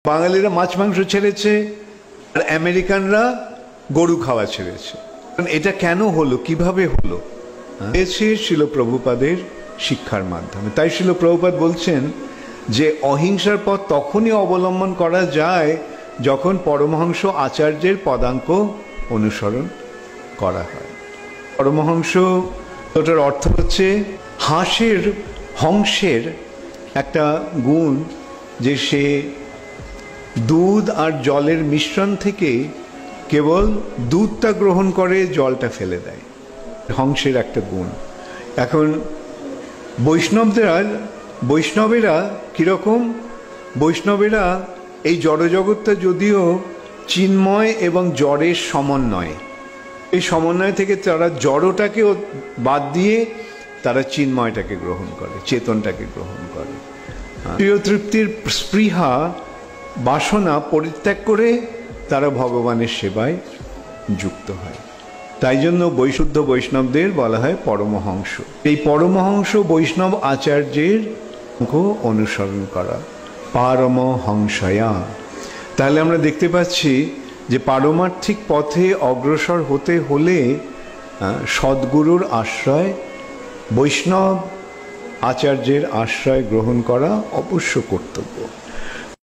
বাঙালিরা মাছ মাংস ছেড়েছে আর আমেরিকানরা গরু খাওয়া ছেড়েছে। এটা কেন হলো, কিভাবে হলো? শিল প্রভুপাদের শিক্ষার মাধ্যমে। তাই শিল প্রভুপাদ বলছেন যে অহিংসার পথ তখনই অবলম্বন করা যায় যখন পরমহংস আচার্যের পদাঙ্ক অনুসরণ করা হয়। পরমহংস ওটার অর্থ হচ্ছে হংসের একটা গুণ যে সে দুধ আর জলের মিশ্রণ থেকে কেবল দুধটা গ্রহণ করে, জলটা ফেলে দেয়। হংসের একটা গুণ। এখন বৈষ্ণবেরা কিরকম? বৈষ্ণবেরা এই জড়জগৎটা যদিও চিন্ময় এবং জড়ের সমন্বয়, এই সমন্বয় থেকে তারা জড়টাকে বাদ দিয়ে তারা চিন্ময়টাকে গ্রহণ করে, চেতনটাকে গ্রহণ করে। প্রিয় তৃপ্তির স্পৃহা বাসনা পরিত্যাগ করে তারা ভগবানের সেবায় যুক্ত হয়। তাই জন্য বৈশুদ্ধ বৈষ্ণবদের বলা হয় পরমহংস। এই পরমহংস বৈষ্ণব আচার্যের অনুসরণ করা, পারমহংসয়া। তাহলে আমরা দেখতে পাচ্ছি যে পারমার্থিক পথে অগ্রসর হতে হলে সদ্গুরুর আশ্রয়, বৈষ্ণব আচার্যের আশ্রয় গ্রহণ করা অবশ্য কর্তব্য।